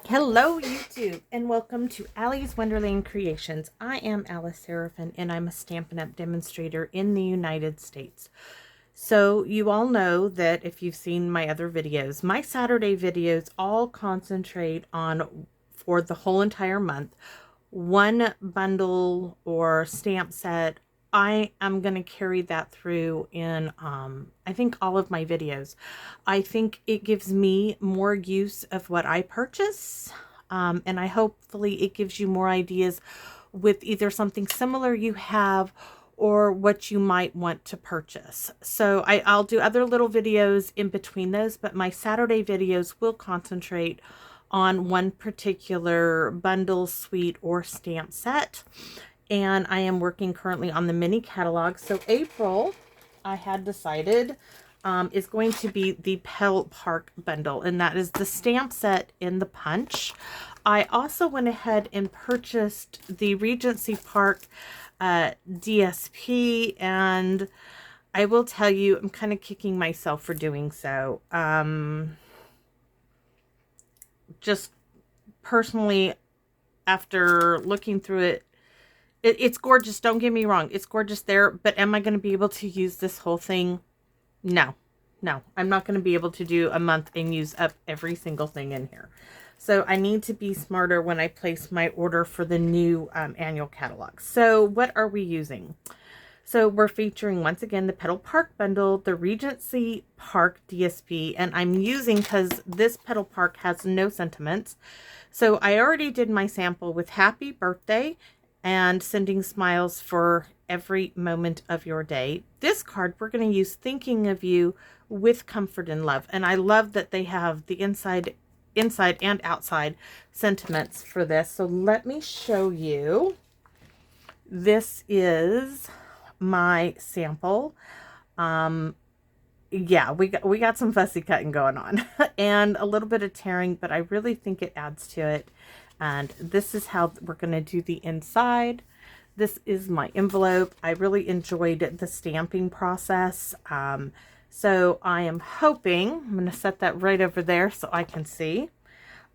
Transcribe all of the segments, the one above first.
Hello YouTube and welcome to Allie's Wonderland Creations. I am Alice Seraphin and I'm a Stampin' Up! Demonstrator in the United States. So you all know that if you've seen my other videos, my Saturday videos all concentrate on, for the whole entire month, one bundle or stamp set. I am going to carry that through in, I think, all of my videos. I think it gives me more use of what I purchase, and I hopefully it gives you more ideas with either something similar you have or what you might want to purchase. So I'll do other little videos in between those, but my Saturday videos will concentrate on one particular bundle, suite, or stamp set. And I am working currently on the mini catalog. So April, I had decided, is going to be the Petal Park bundle, and that is the stamp set in the punch. I also went ahead and purchased the Regency Park DSP, and I will tell you, I'm kind of kicking myself for doing so. Just personally, after looking through it, it's gorgeous. Don't get me wrong. It's gorgeous there. But am I going to be able to use this whole thing? No. No. I'm not going to be able to do a month and use up every single thing in here. So I need to be smarter when I place my order for the new annual catalog. So what are we using? So we're featuring, once again, the Petal Park bundle, the Regency Park DSP, and I'm using, because this Petal Park has no sentiments. So I already did my sample with Happy Birthday and Sending Smiles for Every Moment of Your Day. This card we're going to use Thinking of You with Comfort and Love. And I love that they have the inside and outside sentiments for this. So let me show you. This is my sample. Yeah, we got some fussy cutting going on and a little bit of tearing, but I really think it adds to it. And this is how we're going to do the inside. This is my envelope. I really enjoyed the stamping process. So I am hoping, I'm going to set that right over there so I can see.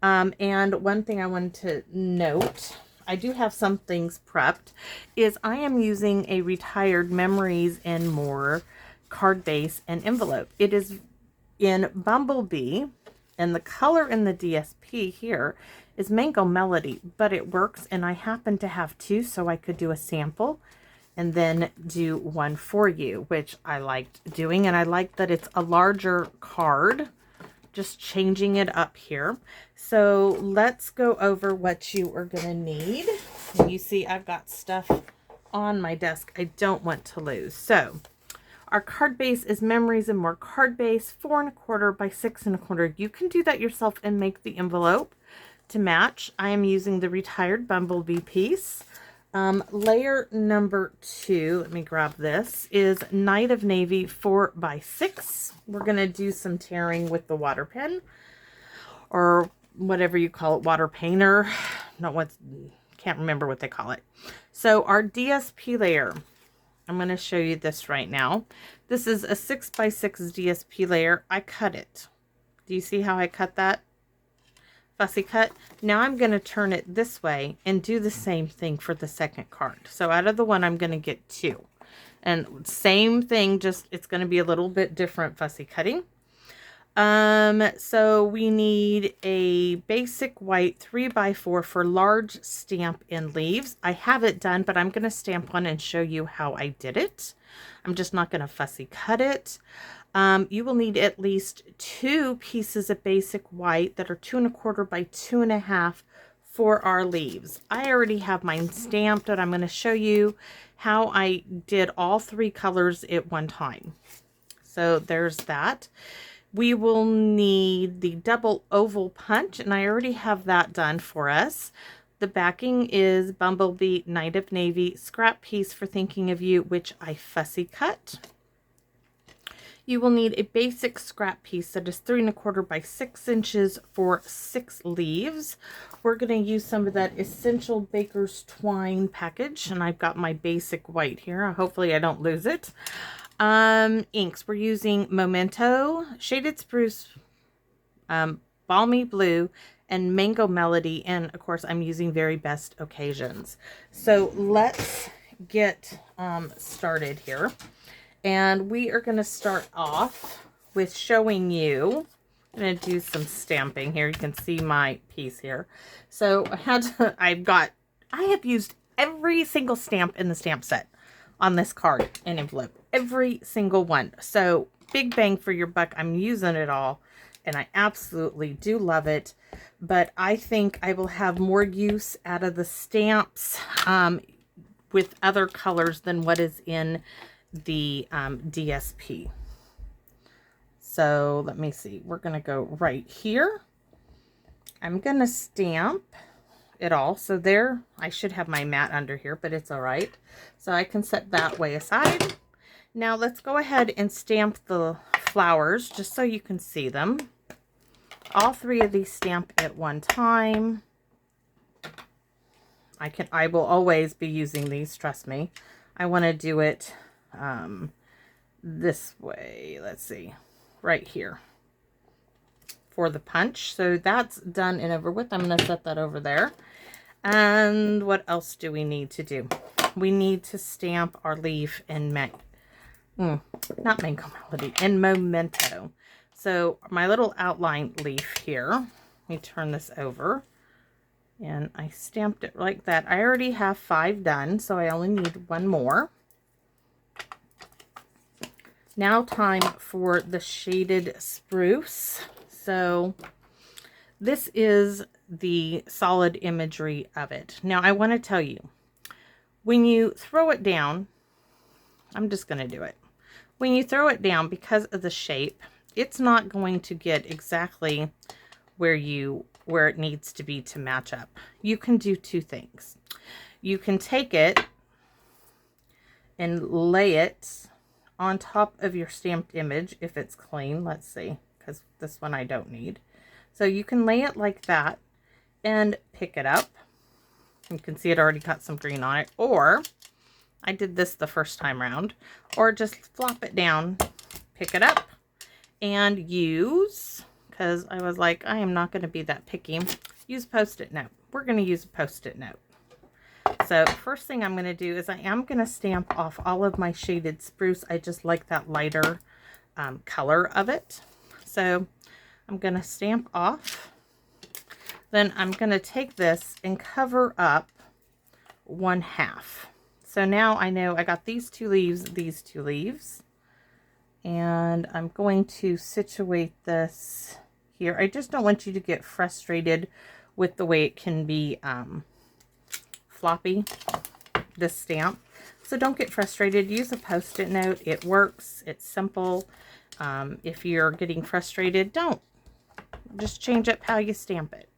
And one thing I wanted to note, I do have some things prepped, is I am using a retired Memories and More card base and envelope. It is in Bumblebee, and the color in the DSP here is Mango Melody, but it works, and I happen to have two, so I could do a sample and then do one for you, which I liked doing, and I like that it's a larger card, just changing it up here. So let's go over what you are going to need. And you see I've got stuff on my desk I don't want to lose. So our card base is Memories and More card base, 4 1/4 by 6 1/4. You can do that yourself and make the envelope to match. I am using the retired Bumblebee piece. Layer number 2, let me grab this, is Night of Navy 4 by 6. We're going to do some tearing with the water pen, or whatever you call it, water painter. Can't remember what they call it. So our DSP layer, I'm going to show you this right now. This is a 6 by 6 DSP layer. I cut it. Do you see how I cut that? Fussy cut. Now I'm going to turn it this way and do the same thing for the second card. So out of the one, I'm going to get 2. And same thing, just it's going to be a little bit different fussy cutting. So we need a basic white 3 by 4 for large stamp in leaves. I have it done, but I'm going to stamp one and show you how I did it. I'm just not going to fussy cut it. You will need at least 2 pieces of basic white that are 2 1/4 by 2 1/2 for our leaves. I already have mine stamped, and I'm going to show you how I did all 3 colors at one time. So there's that. We will need the double oval punch, and I already have that done for us. The backing is Bumblebee Night of Navy scrap piece for Thinking of You, which I fussy cut. You will need a basic scrap piece that is 3 1/4 by 6 inches for 6 leaves. We're going to use some of that Essential Baker's Twine package, and I've got my basic white here. Hopefully I don't lose it. Inks, we're using Memento, Shaded Spruce, Balmy Blue, and Mango Melody, and of course I'm using Very Best Occasions. So let's get started here. And we are going to start off with showing you, I'm going to do some stamping here. You can see my piece here. So I have used every single stamp in the stamp set on this card and envelope. Every single one. So big bang for your buck. I'm using it all and I absolutely do love it. But I think I will have more use out of the stamps with other colors than what is in the DSP. So let me see. We're going to go right here. I'm going to stamp it all. So there, I should have my mat under here, but it's all right. So I can set that way aside. Now let's go ahead and stamp the flowers just so you can see them. All three of these stamp at one time. I will always be using these, trust me. I want to do it this way. Let's see, right here for the punch. So that's done and over with. I'm going to set that over there. And what else do we need to do? We need to stamp our leaf in not Mango Melody, in Memento. So my little outline leaf here, let me turn this over. And I stamped it like that. I already have 5 done, so I only need 1 more. Now time for the shaded spruce. So this is the solid imagery of it. Now I want to tell you, when you throw it down, I'm just going to do it. When you throw it down, because of the shape, it's not going to get exactly where it needs to be to match up. You can do 2 things. You can take it and lay it on top of your stamped image if it's clean. Let's see, because this one I don't need. So you can lay it like that and pick it up. You can see it already got some green on it. Or I did this the first time around. Or just flop it down, pick it up, and use, because I was like, I am not going to be that picky, use Post-it note. We're going to use a Post-it note. So first thing I'm going to do is I am going to stamp off all of my shaded spruce. I just like that lighter color of it. So I'm going to stamp off. Then I'm going to take this and cover up 1/2. So now I know I got these 2 leaves, and I'm going to situate this here. I just don't want you to get frustrated with the way it can be floppy, this stamp. So don't get frustrated. Use a Post-it note. It works. It's simple. If you're getting frustrated, don't. Just change up how you stamp it.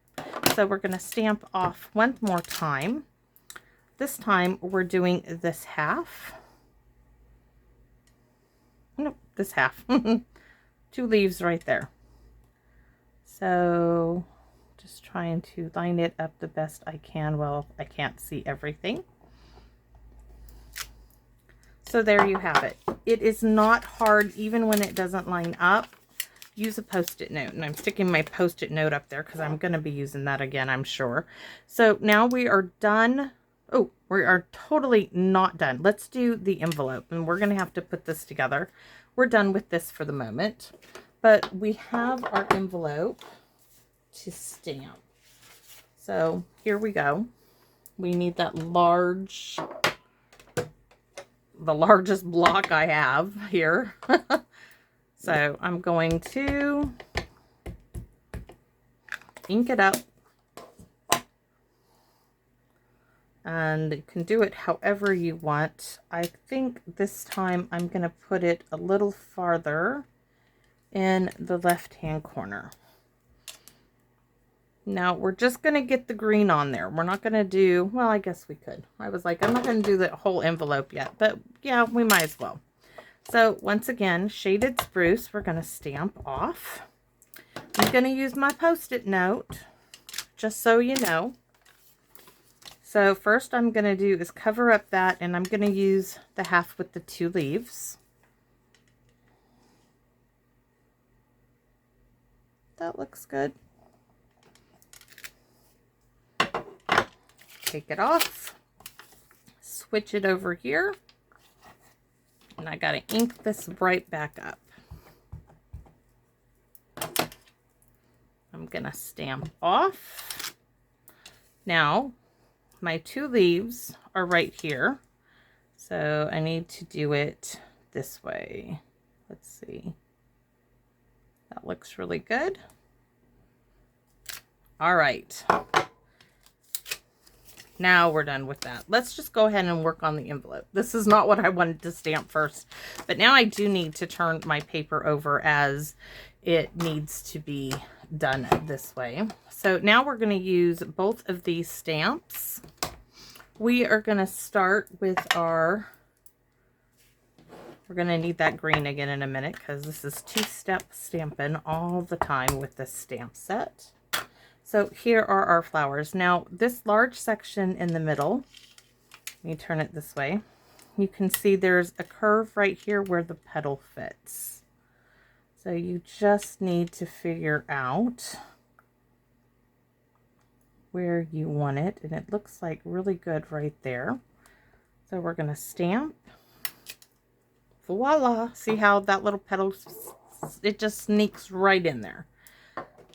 So we're going to stamp off 1 more time. This time we're doing this half. Nope, this half. 2 leaves right there. So just trying to line it up the best I can. Well, I can't see everything. So there you have it. It is not hard even when it doesn't line up. Use a Post-it note, and I'm sticking my Post-it note up there because I'm going to be using that again, I'm sure. So now we are done. Oh, we are totally not done. Let's do the envelope, and we're going to have to put this together. We're done with this for the moment, but we have our envelope to stamp. So here we go. We need that the largest block I have here. So I'm going to ink it up, and you can do it however you want. I think this time I'm going to put it a little farther in the left-hand corner. Now we're just going to get the green on there. We're not going to do, well, I guess we could. I was like, I'm not going to do the whole envelope yet, but yeah, we might as well. So once again, shaded spruce, we're going to stamp off. I'm going to use my Post-it note, just so you know. So first I'm going to do is cover up that, and I'm going to use the half with the 2 leaves. That looks good. take it off, switch it over here, and I got to ink this right back up. I'm going to stamp off. Now, my 2 leaves are right here, so I need to do it this way. Let's see. That looks really good. All right. Now we're done with that. Let's just go ahead and work on the envelope. This is not what I wanted to stamp first, but now I do need to turn my paper over as it needs to be done this way. So now we're going to use both of these stamps. We are going to start with our, we're going to need that green again in a minute because this is 2-step stamping all the time with this stamp set. So here are our flowers. Now this large section in the middle, let me turn it this way. You can see there's a curve right here where the petal fits. So you just need to figure out where you want it. And it looks like really good right there. So we're going to stamp. Voila. See how that little petal, it just sneaks right in there.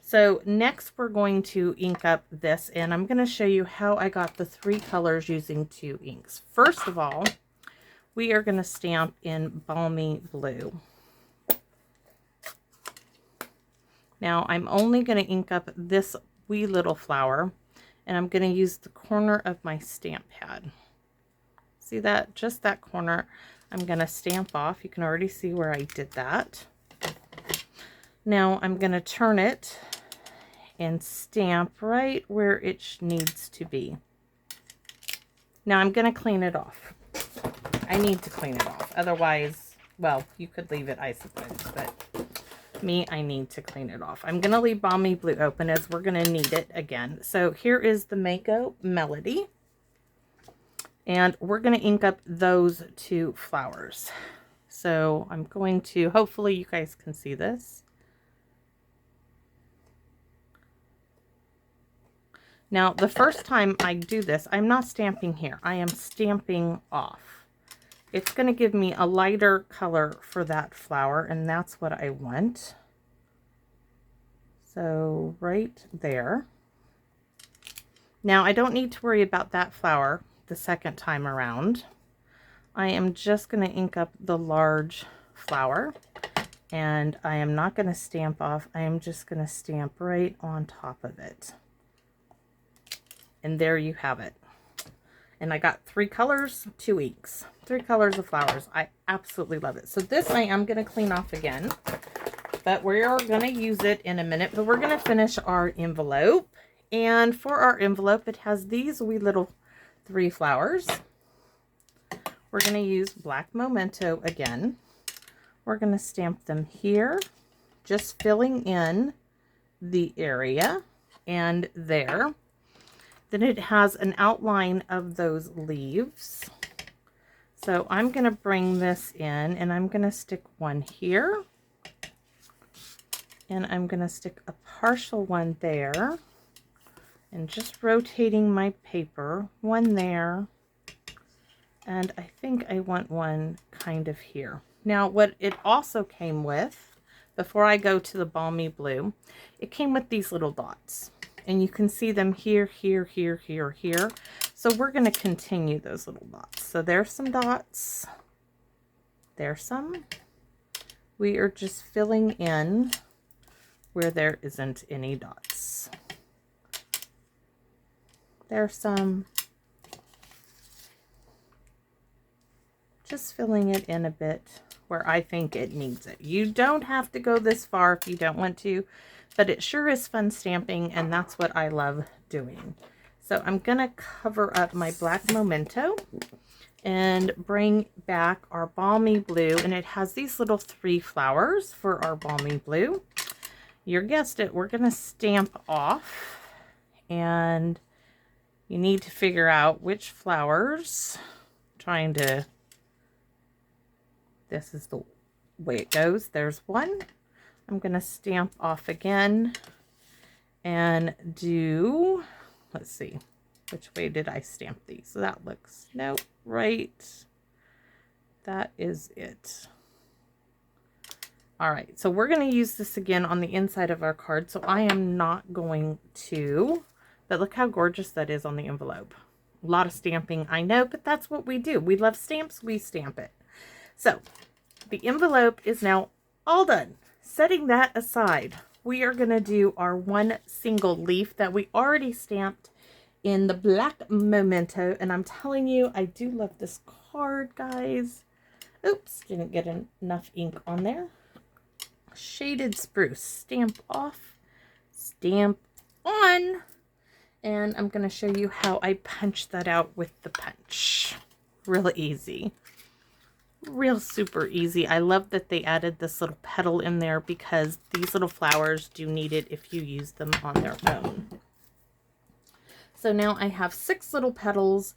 So next we're going to ink up this, and I'm going to show you how I got the 3 colors using 2 inks. First of all, we are going to stamp in Balmy Blue. Now I'm only going to ink up this wee little flower, and I'm going to use the corner of my stamp pad. See that? Just that corner. I'm going to stamp off. You can already see where I did that. Now I'm going to turn it and stamp right where it needs to be. Now I'm going to clean it off. I need to clean it off. Otherwise, well, you could leave it, I suppose, but me, I need to clean it off. I'm going to leave Balmy Blue open as we're going to need it again. So here is the Mako Melody. And we're going to ink up those 2 flowers. So I'm going to, hopefully you guys can see this. Now, the first time I do this, I'm not stamping here. I am stamping off. It's going to give me a lighter color for that flower, and that's what I want. So, right there. Now, I don't need to worry about that flower the second time around. I am just going to ink up the large flower, and I am not going to stamp off. I am just going to stamp right on top of it. And there you have it. And I got 3 colors, 2 inks, 3 colors of flowers. I absolutely love it. So this I am going to clean off again, but we are going to use it in a minute. But we're going to finish our envelope. And for our envelope, it has these wee little 3 flowers. We're going to use black Memento again. We're going to stamp them here, just filling in the area and there. Then it has an outline of those leaves. So I'm going to bring this in, and I'm going to stick one here. And I'm going to stick a partial one there. And just rotating my paper, one there. And I think I want one kind of here. Now, what it also came with, before I go to the Balmy Blue, it came with these little dots. And you can see them here, here, here, here, here. So we're going to continue those little dots. So there's some dots. There's some. We are just filling in where there isn't any dots. There's some. Just filling it in a bit where I think it needs it. You don't have to go this far if you don't want to. But it sure is fun stamping, and that's what I love doing. So I'm going to cover up my black Memento and bring back our Balmy Blue. And it has these little 3 flowers for our Balmy Blue. You guessed it, we're going to stamp off. And you need to figure out which flowers. Trying to, this is the way it goes. There's one. I'm going to stamp off again and do, let's see, Which way did I stamp these? So that looks, nope, right. That is it. All right, so we're going to use this again on the inside of our card. So I am not going to, but look how gorgeous that is on the envelope. A lot of stamping, I know, but that's what we do. We love stamps, we stamp it. So the envelope is now all done. Setting that aside, we are going to do our one single leaf that we already stamped in the black memento. And I'm telling you, I do love this card, guys. Oops, didn't get enough ink on there. Shaded spruce. Stamp off, stamp on. And I'm going to show you how I punch that out with the punch. Real easy. Real super easy. I love that they added this little petal in there because these little flowers do need it if you use them on their own. So now I have 6 little petals,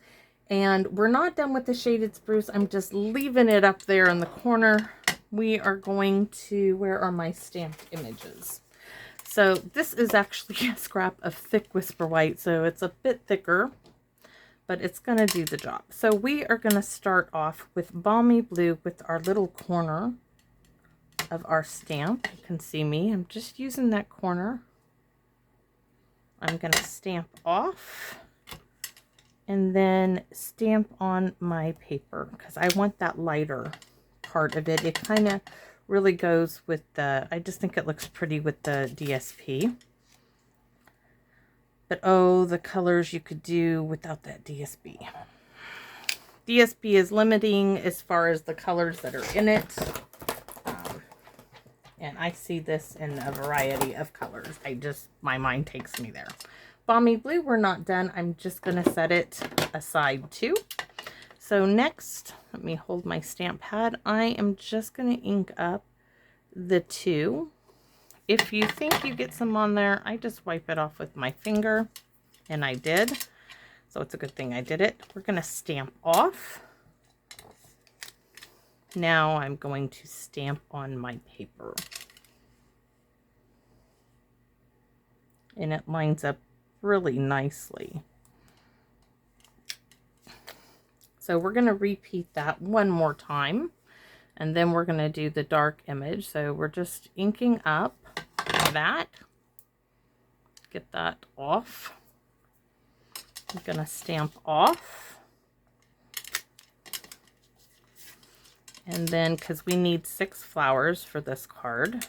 and we're not done with the shaded spruce. I'm just leaving it up there in the corner. We are going to, where are my stamped images? So this is actually a scrap of thick Whisper White, so it's a bit thicker, but it's going to do the job. So we are going to start off with Balmy Blue with our little corner of our stamp. You can see me. I'm just using that corner. I'm going to stamp off and then stamp on my paper because I want that lighter part of it. It kind of really goes with the, I just think it looks pretty with the DSP. But oh, the colors you could do without that DSP. DSP is limiting as far as the colors that are in it. And I see this in a variety of colors. My mind takes me there. Balmy Blue, we're not done. I'm just going to set it aside too. So next, let me hold my stamp pad. I am just going to ink up the 2. If you think you get some on there, I just wipe it off with my finger, and I did. So it's a good thing I did it. We're going to stamp off. Now I'm going to stamp on my paper. And it lines up really nicely. So we're going to repeat that one more time. And then we're going to do the dark image. So we're just inking up that. Get that off. I'm going to stamp off. And then, because we need 6 flowers for this card,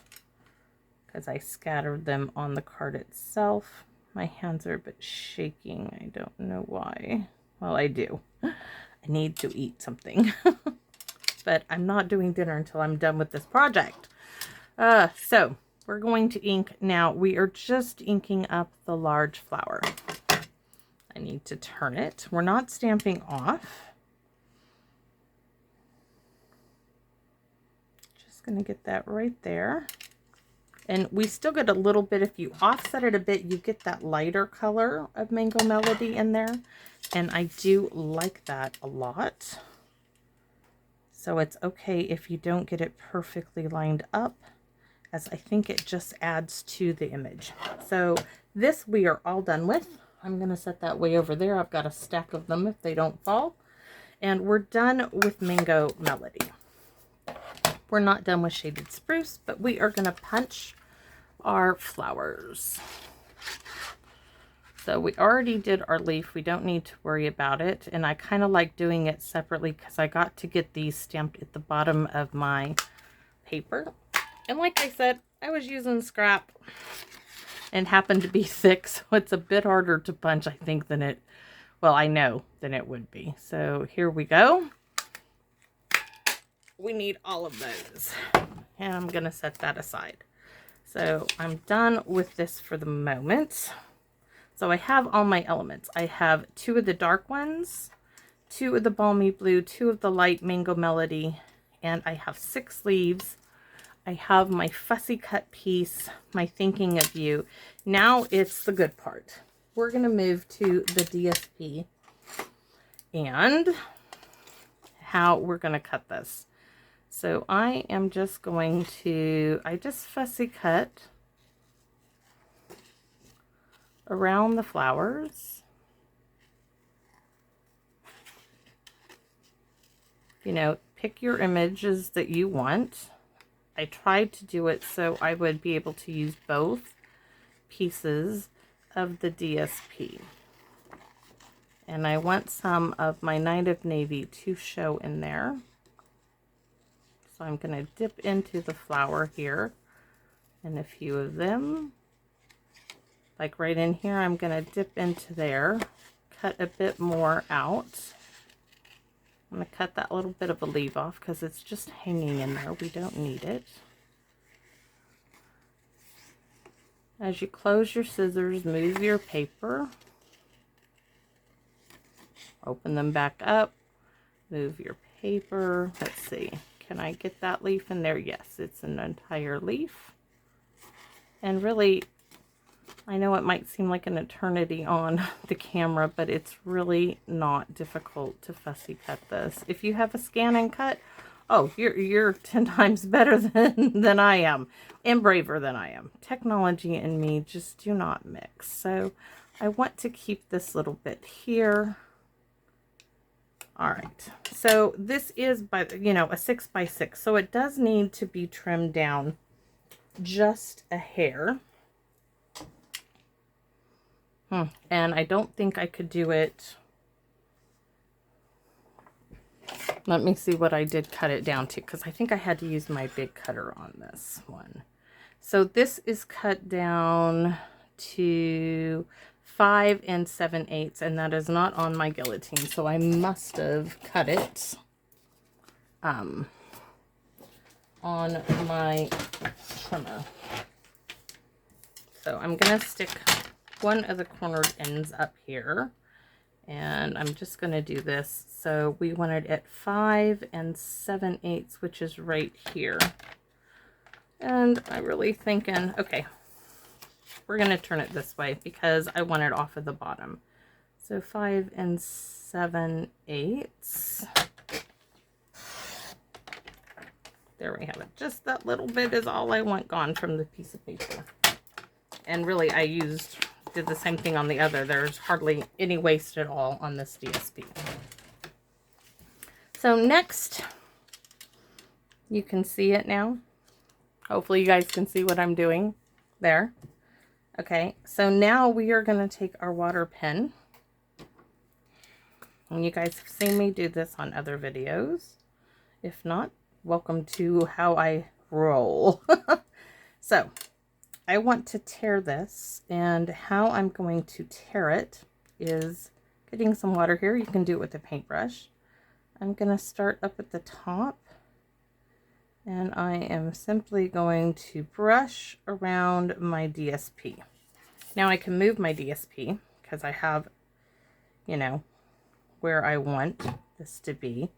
because I scattered them on the card itself. My hands are a bit shaking. I don't know why. Well, I do. I need to eat something. But I'm not doing dinner until I'm done with this project. So we're going to ink now. We are just inking up the large flower. I need to turn it. We're not stamping off. Just going to get that right there. And we still get a little bit, if you offset it a bit, you get that lighter color of Mango Melody in there. And I do like that a lot. So it's okay if you don't get it perfectly lined up, as I think it just adds to the image. So this we are all done with. I'm going to set that way over there. I've got a stack of them if they don't fall. And we're done with Mango Melody. We're not done with Shaded Spruce, but we are going to punch our flowers. So we already did our leaf. We don't need to worry about it. And I kind of like doing it separately because I got to get these stamped at the bottom of my paper. And like I said, I was using scrap and happened to be thick. So it's a bit harder to punch, I think, than it, well, I know than it would be. So here we go. We need all of those. And I'm going to set that aside. So I'm done with this for the moment. So I have all my elements. I have 2 of the dark ones, 2 of the Balmy Blue, 2 of the light Mango Melody, and I have 6 leaves. I have my fussy cut piece, my Thinking of You. Now it's the good part. We're going to move to the DSP and how we're going to cut this. So I am just going to, I just fussy cut around the flowers. you know, pick your images that you want. I tried to do it so I would be able to use both pieces of the DSP. And I want some of my Night of Navy to show in there. So I'm going to dip into the flower here and a few of them. Like right in here, I'm going to dip into there, cut a bit more out. I'm going to cut that little bit of a leaf off because it's just hanging in there. We don't need it. As you close your scissors, move your paper. Open them back up. Move your paper. Let's see. Can I get that leaf in there? Yes, it's an entire leaf. And really, I know it might seem like an eternity on the camera, but it's really not difficult to fussy cut this. If you have a scan and cut, oh, you're 10 times better than I am, and braver than I am. Technology and me just do not mix. So I want to keep this little bit here. All right, so this is, by you know, a 6x6, so it does need to be trimmed down just a hair. And I don't think I could do it. Let me see what I did cut it down to, because I think I had to use my big cutter on this one. So this is cut down to 5 7/8, and that is not on my guillotine, so I must have cut it on my trimmer. So I'm gonna stick one of the cornered ends up here, and I'm just gonna do this. So we want it at 5 7/8, which is right here. And I'm really thinking, okay, we're gonna turn it this way because I want it off of the bottom. So 5 7/8. There we have it. Just that little bit is all I want gone from the piece of paper. And really, I did the same thing on the other. There's hardly any waste at all on this DSP. So next, you can see it now. Hopefully you guys can see what I'm doing there. Okay, so now we are going to take our water pen. And you guys have seen me do this on other videos. If not, welcome to how I roll. So I want to tear this, and how I'm going to tear it is getting some water here. You can do it with a paintbrush. I'm going to start up at the top, and I am simply going to brush around my DSP. Now I can move my DSP because I have, you know, where I want this to be.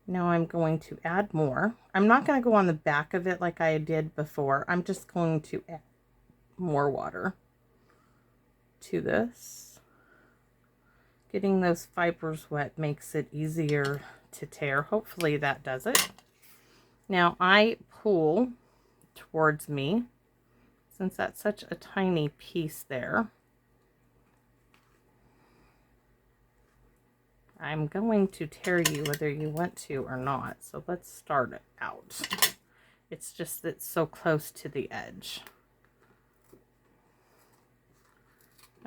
Now I'm going to add more. I'm not going to go on the back of it like I did before. I'm just going to add more water to this. Getting those fibers wet makes it easier to tear. Hopefully that does it. Now I pull towards me, since that's such a tiny piece there. I'm going to tear you whether you want to or not. So let's start it out. It's just that it's so close to the edge.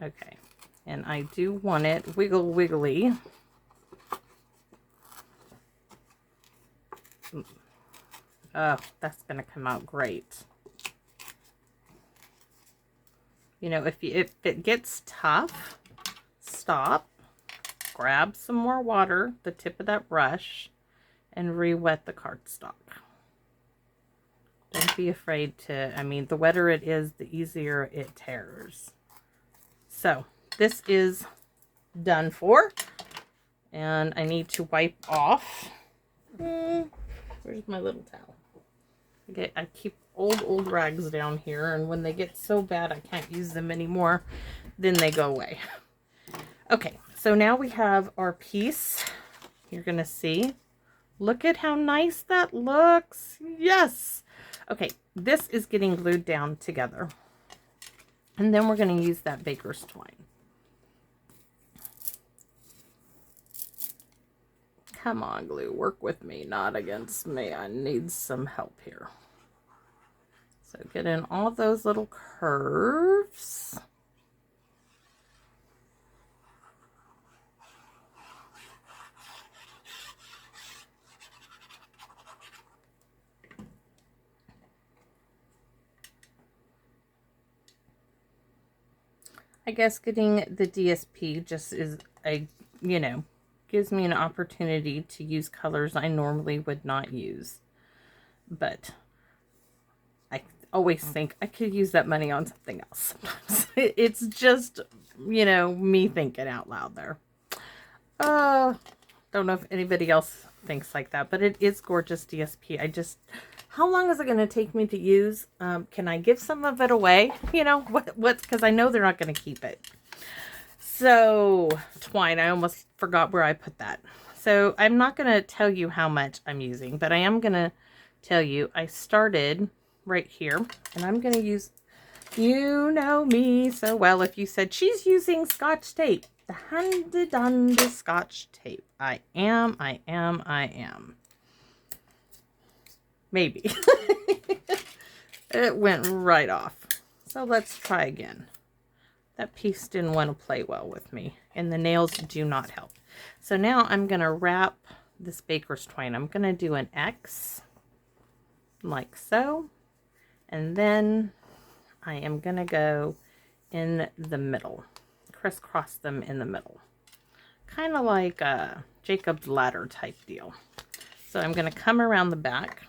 Okay, and I do want it wiggle wiggly. Oh, that's gonna come out great. You know, if it gets tough, stop, grab some more water, the tip of that brush, and re-wet the cardstock. Don't be afraid to, I mean, the wetter it is, the easier it tears. So this is done for, and I need to wipe off. Where's my little towel? I keep old rags down here, and when they get so bad I can't use them anymore, then they go away. Okay, so now we have our piece. You're gonna see. Look at how nice that looks. Yes. Okay, this is getting glued down together. And then we're going to use that baker's twine. Come on, glue, work with me, not against me. I need some help here. So get in all those little curves. I guess getting the DSP just is a, you know, gives me an opportunity to use colors I normally would not use. But I always think I could use that money on something else sometimes. It's just, you know, me thinking out loud there. Don't know if anybody else thinks like that, but it is gorgeous DSP. I just, how long is it going to take me to use? Can I give some of it away? You know, what, because I know they're not going to keep it. So, twine, I almost forgot where I put that. So, I'm not going to tell you how much I'm using, but I am going to tell you, I started right here, and I'm going to use, you know me so well if you said she's using Scotch tape. The Handy Scotch tape. I am. Maybe. It went right off. So let's try again. That piece didn't want to play well with me, and the nails do not help. So now I'm going to wrap this baker's twine. I'm going to do an X like so, and then I am going to go in the middle, crisscross them in the middle, kind of like a Jacob's ladder type deal. So I'm going to come around the back.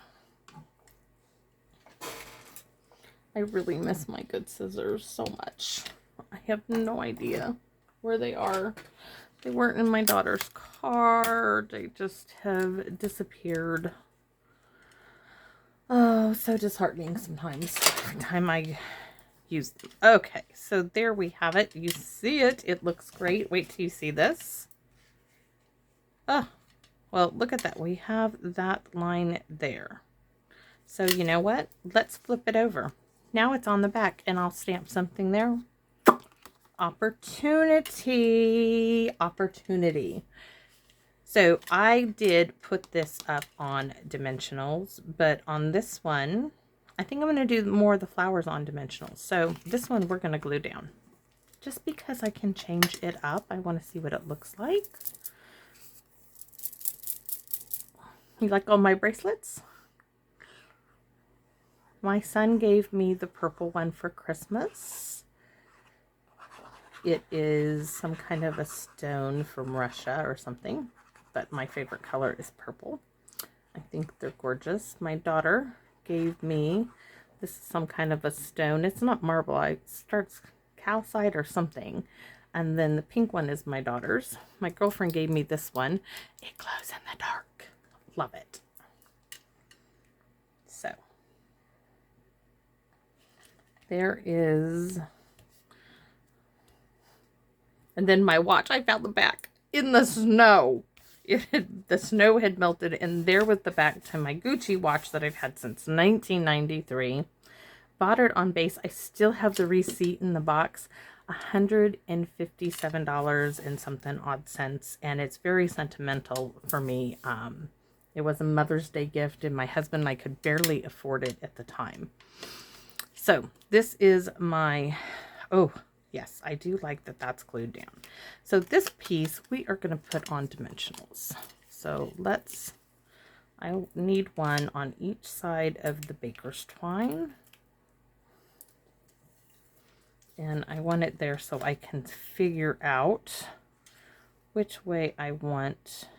I really miss my good scissors so much. I have no idea where they are. They weren't in my daughter's car. They just have disappeared. Oh, so disheartening sometimes every time I use them. Okay, so there we have it. You see it. It looks great. Wait till you see this. Oh, well, look at that. We have that line there. So you know what? Let's flip it over. Now it's on the back, and I'll stamp something there. Opportunity. So I did put this up on dimensionals, but on this one, I think I'm going to do more of the flowers on dimensionals. So this one we're going to glue down. Just because I can change it up, I want to see what it looks like. You like all my bracelets? My son gave me the purple one for Christmas. It is some kind of a stone from Russia or something, but my favorite color is purple. I think they're gorgeous. My daughter gave me, this is some kind of a stone. It's not marble. It starts calcite or something. And then the pink one is my daughter's. My girlfriend gave me this one. It glows in the dark. Love it. So there is, and then my watch, I found the back in the snow. The snow had melted, and there was the back to my Gucci watch that I've had since 1993. Bought it on base. I still have the receipt in the box. $157 and something odd cents, and it's very sentimental for me. It was a Mother's Day gift, and my husband and I could barely afford it at the time. So this is my, oh yes, I do like that that's glued down. So this piece we are going to put on dimensionals. So let's, I need one on each side of the baker's twine. And I want it there so I can figure out which way I want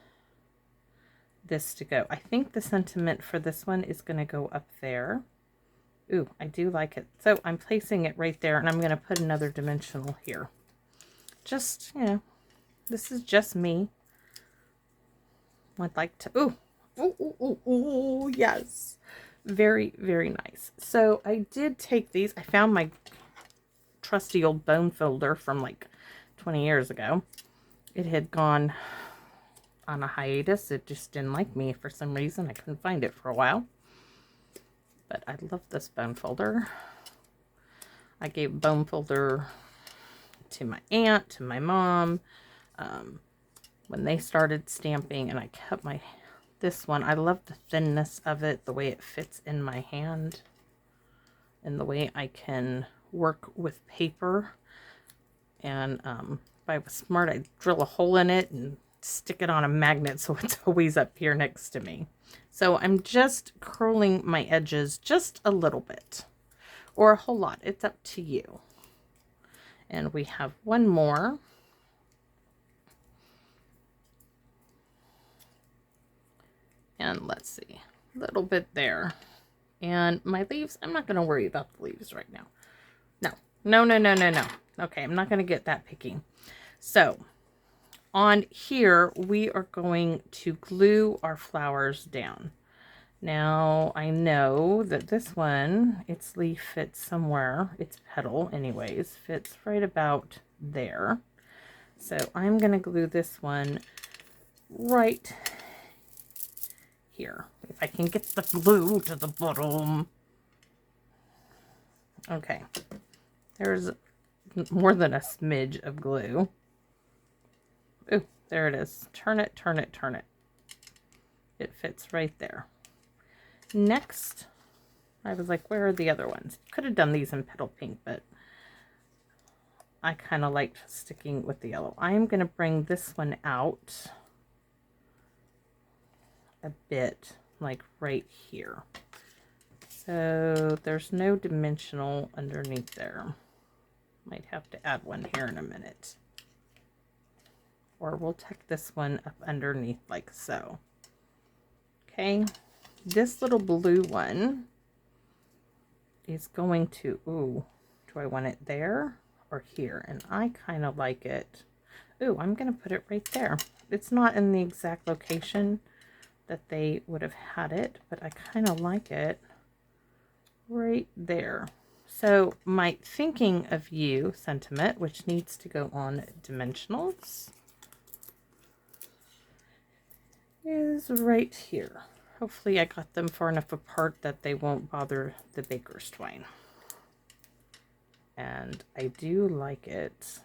this to go. I think the sentiment for this one is going to go up there. Ooh, I do like it. So I'm placing it right there, and I'm going to put another dimensional here. Just, you know, this is just me. I'd like to, ooh, yes. Very, very nice. So I did take these. I found my trusty old bone folder from like 20 years ago. It had gone on a hiatus. It just didn't like me for some reason. I couldn't find it for a while. But I love this bone folder. I gave bone folder to my aunt, to my mom. when they started stamping, and I kept this one. I love the thinness of it, the way it fits in my hand, and the way I can work with paper. And if I was smart, I'd drill a hole in it and stick it on a magnet so it's always up here next to me. So I'm just curling my edges just a little bit, or a whole lot. It's up to you. And we have one more. And let's see, a little bit there. And my leaves, I'm not going to worry about the leaves right now. No. Okay, I'm not going to get that picky. So on here, we are going to glue our flowers down. Now, I know that this one, its leaf fits somewhere, its petal anyways, fits right about there. So I'm going to glue this one right here. If I can get the glue to the bottom. Okay. There's more than a smidge of glue. Ooh, there it is. Turn it, turn it, turn it. It fits right there. Next, I was like, where are the other ones? Could have done these in Petal Pink, but I kind of liked sticking with the yellow. I'm going to bring this one out a bit, like right here. So there's no dimensional underneath there. Might have to add one here in a minute. Or we'll tack this one up underneath like so. Okay. This little blue one is going to, ooh, do I want it there or here? And I kind of like it. Ooh, I'm going to put it right there. It's not in the exact location that they would have had it, but I kind of like it right there. So my thinking of you sentiment, which needs to go on dimensionals, is right here. Hopefully I got them far enough apart that they won't bother the baker's twine. And I do like it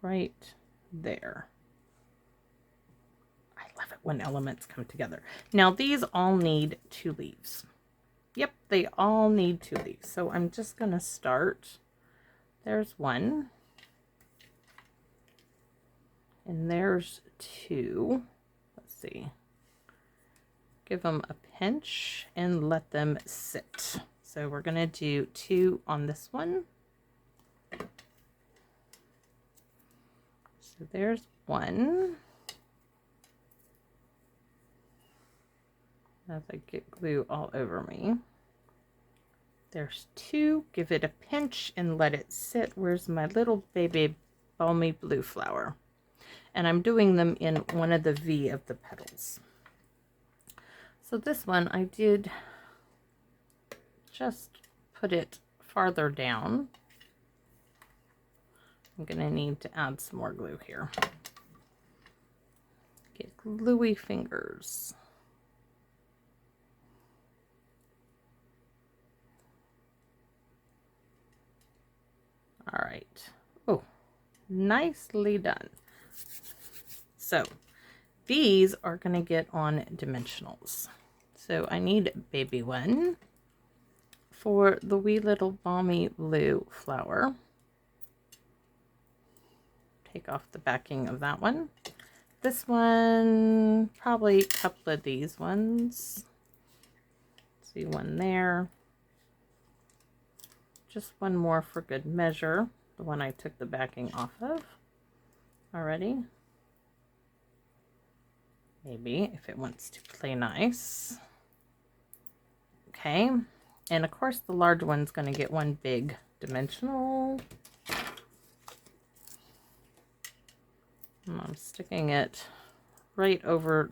right there. I love it when elements come together. Now these all need 2 leaves. Yep, they all need 2 leaves. So I'm just going to start. There's 1. And there's 2. Let's see. Give them a pinch and let them sit. So we're going to do 2 on this one. So there's 1. As I get glue all over me. There's 2. Give it a pinch and let it sit. Where's my little baby balmy blue flower? And I'm doing them in one of the V of the petals. So this one I did just put it farther down. I'm going to need to add some more glue here. Get gluey fingers. All right. Oh, nicely done. So these are going to get on dimensionals. So I need baby 1 for the wee little balmy blue flower. Take off the backing of that one. This one, probably a couple of these ones. See one there. Just one more for good measure. The one I took the backing off of already. Maybe if it wants to play nice. Okay. And of course the large one's going to get one big dimensional. And I'm sticking it right over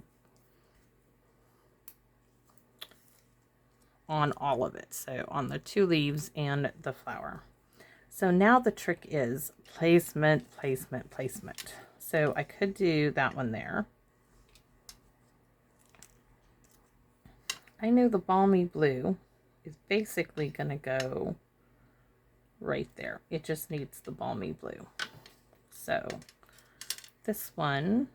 on all of it. So on the 2 leaves and the flower. So now the trick is placement, placement, placement. So I could do that one there. I know the balmy blue is basically going to go right there. It just needs the balmy blue. So this one,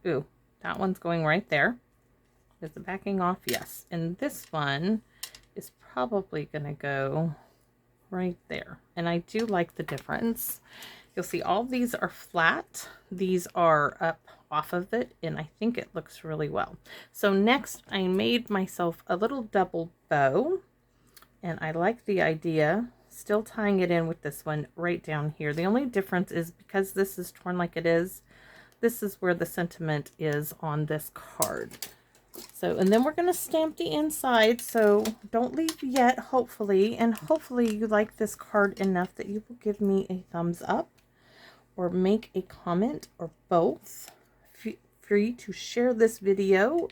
ooh, that one's going right there. Is it backing off? Yes. And this one is probably going to go right there. And I do like the difference. You'll see all these are flat. These are up off of it, and I think it looks really well. So next I made myself a little double bow, and I like the idea, still tying it in with this one right down here. The only difference is because this is torn like it is, this is where the sentiment is on this card. So, and then we're going to stamp the inside, so don't leave yet, hopefully. And hopefully you like this card enough that you will give me a thumbs up or make a comment or both. Feel free to share this video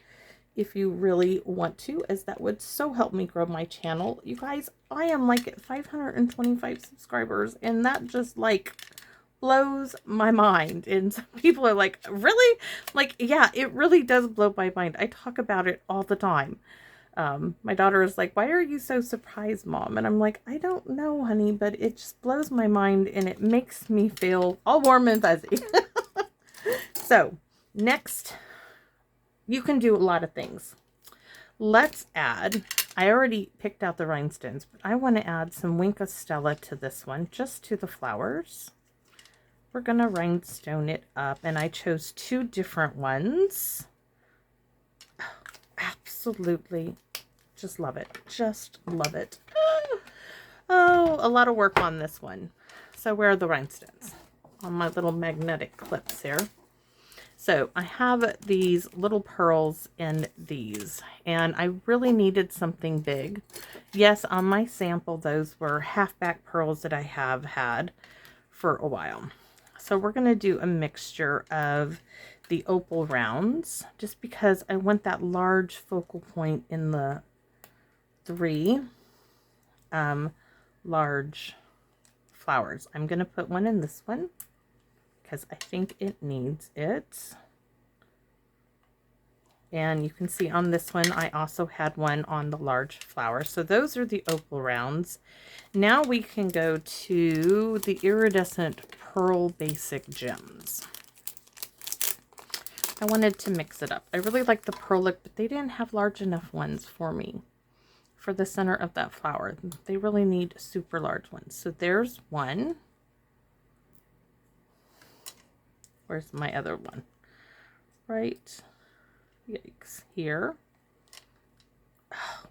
if you really want to, as that would so help me grow my channel. You guys, I am like at 525 subscribers, and that just like blows my mind. And some people are like, really? Like, yeah, it really does blow my mind. I talk about it all the time. My daughter is like, why are you so surprised, Mom? And I'm like, I don't know, honey, but it just blows my mind, and it makes me feel all warm and fuzzy. So next, you can do a lot of things. Let's add, I already picked out the rhinestones, but I want to add some Wink of Stella to this one, just to the flowers. We're going to rhinestone it up, and I chose 2 different ones. Oh, absolutely. Just love it. Just love it. Oh, a lot of work on this one. So where are the rhinestones? On my little magnetic clips here. So I have these little pearls in these, and I really needed something big. Yes, on my sample, those were half-back pearls that I have had for a while. So we're going to do a mixture of the opal rounds, just because I want that large focal point in the 3 large flowers. I'm going to put one in this one because I think it needs it. And you can see on this one, I also had one on the large flower. So those are the opal rounds. Now we can go to the iridescent pearl basic gems. I wanted to mix it up. I really like the pearl look, but they didn't have large enough ones for me for the center of that flower. They really need super large ones. So there's one. Where's my other one? Right. Yikes. Here. Oh,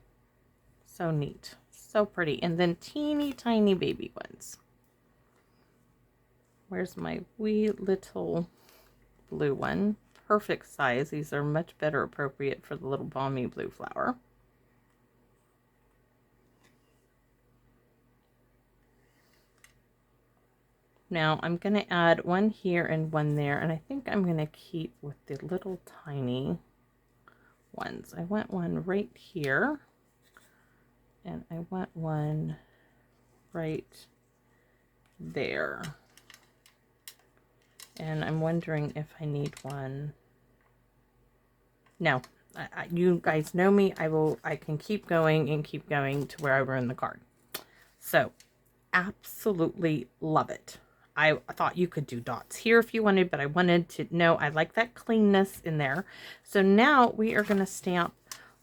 so neat. So pretty. And then teeny tiny baby ones. Where's my wee little blue one? Perfect size. These are much better appropriate for the little balmy blue flower. Now I'm going to add one here and one there, and I think I'm going to keep with the little tiny ones. I want one right here, and I want one right there. And I'm wondering if I need one. No, you guys know me. I can keep going and keep going to where I ruin the card. So absolutely love it. I thought you could do dots here if you wanted, but I wanted to know I like that cleanness in there. So now we are going to stamp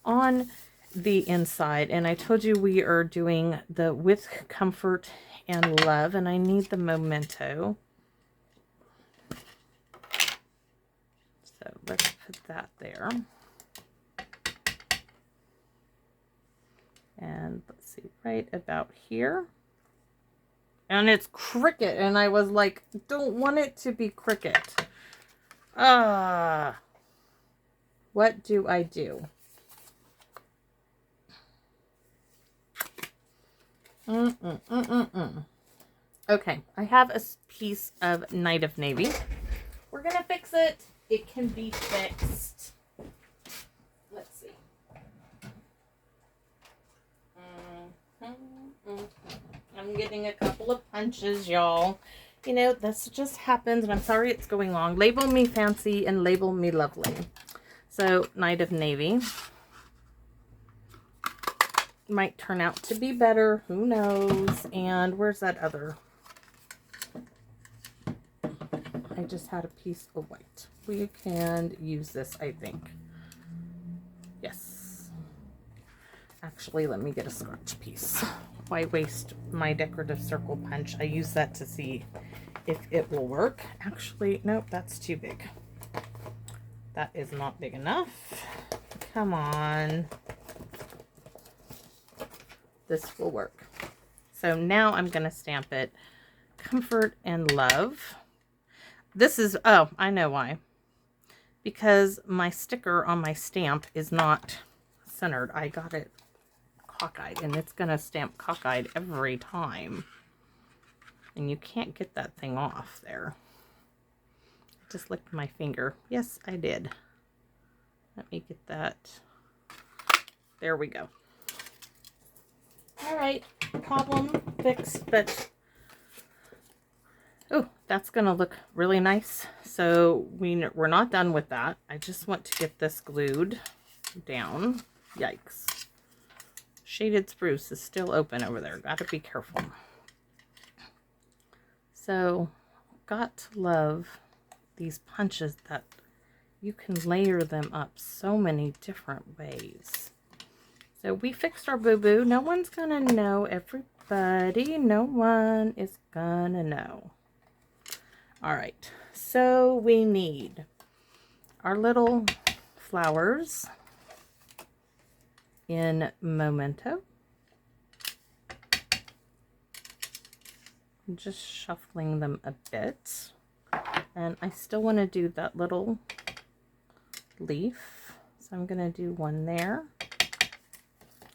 on the inside, and I told you we are doing the with comfort and love, and I need the memento. So let's put that there. And let's see, right about here. And it's cricket, and I was like, don't want it to be cricket. What do I do? Okay, I have a piece of Night of Navy. We're gonna fix it. It can be fixed. Let's see. I'm getting a couple of punches, y'all. You know, this just happens, and I'm sorry it's going long. Label me fancy and label me lovely. So, Night of Navy. Might turn out to be better. Who knows? And where's that other? I just had a piece of white. We can use this, I think. Yes. Actually, let me get a scratch piece. Why waste my decorative circle punch? I use that to see if it will work. Actually, nope, that's too big. That is not big enough. Come on. This will work. So now I'm going to stamp it Comfort and Love. This is, oh, I know why. Because my sticker on my stamp is not centered. I got it cockeyed, and it's going to stamp cockeyed every time. And you can't get that thing off there. I just licked my finger. Yes, I did. Let me get that. There we go. All right, problem fixed, but oh, that's going to look really nice. So we're not done with that. I just want to get this glued down. Yikes. Shaded Spruce is still open over there. Got to be careful. So, got to love these punches that you can layer them up so many different ways. So we fixed our boo-boo. No one's gonna know, everybody. No one is gonna know. All right, so we need our little flowers in Memento. I'm just shuffling them a bit. And I still want to do that little leaf. So I'm going to do one there.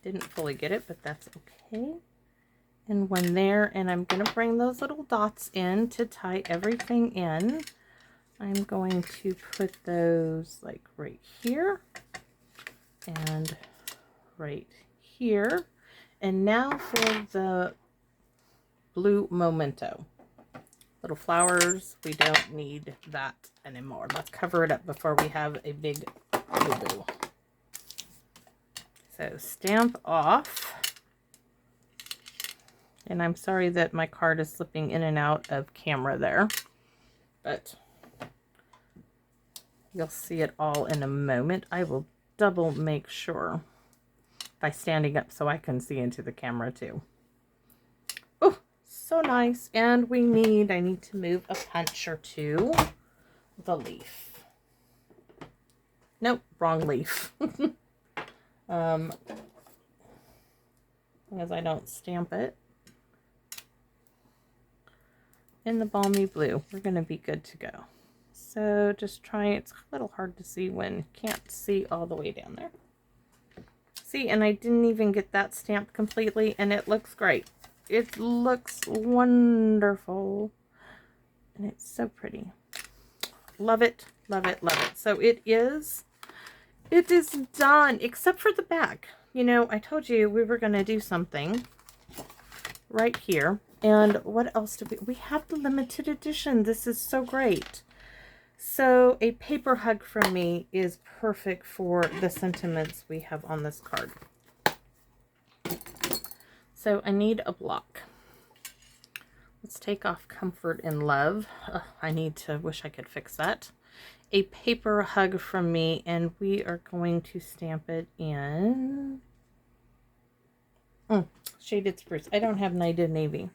Didn't fully get it, but that's okay. And one there. And I'm going to bring those little dots in to tie everything in. I'm going to put those like right here and right here. And now for the blue Memento. Little flowers, we don't need that anymore. Let's cover it up before we have a big boo-boo. So stamp off. And I'm sorry that my card is slipping in and out of camera there, but you'll see it all in a moment. I will double make sure by standing up so I can see into the camera too. Oh, so nice. And I need to move a punch or two. The leaf. Nope, wrong leaf. As long as I don't stamp it in the balmy blue, we're going to be good to go. So just try, it's a little hard to see when you can't see all the way down there. See, and I didn't even get that stamped completely, and it looks great. It looks wonderful, and it's so pretty. Love it, love it, love it. So it is done, except for the back. You know, I told you we were going to do something right here. And what else do we have the limited edition. This is so great. So a paper hug from me is perfect for the sentiments we have on this card. So I need a block. Let's take off Comfort and Love. Wish I could fix that. A paper hug from me, and we are going to stamp it in Shaded Spruce. I don't have Nighted Navy.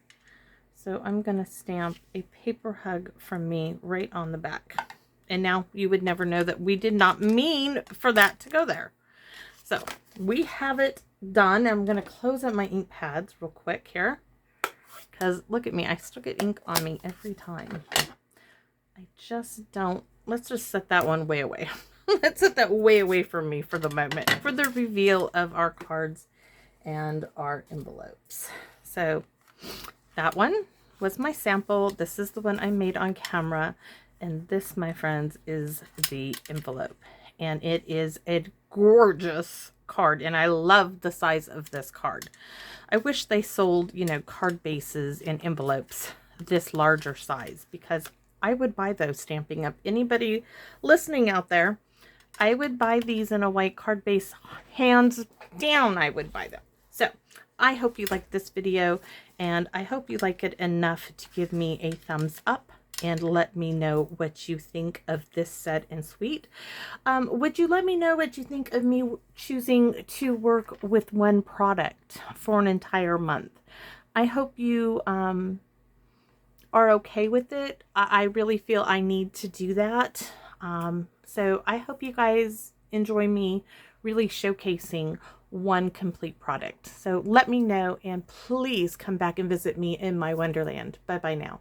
So I'm going to stamp a paper hug from me right on the back. And now you would never know that we did not mean for that to go there. So we have it done. I'm going to close up my ink pads real quick here. Because look at me. I still get ink on me every time. I just don't. Let's just set that one way away. Let's set that way away from me for the moment. For the reveal of our cards and our envelopes. So that one was my sample. This is the one I made on camera. And this, my friends, is the envelope. And it is a gorgeous card. And I love the size of this card. I wish they sold, you know, card bases and envelopes this larger size. Because I would buy those Stampin' Up. Anybody listening out there, I would buy these in a white card base. Hands down, I would buy them. So I hope you liked this video, and I hope you like it enough to give me a thumbs up and let me know what you think of this set and suite. Would you let me know what you think of me choosing to work with one product for an entire month? I hope you are okay with it. I really feel I need to do that. So I hope you guys enjoy me really showcasing one complete product. So let me know, and please come back and visit me in my wonderland. Bye bye now.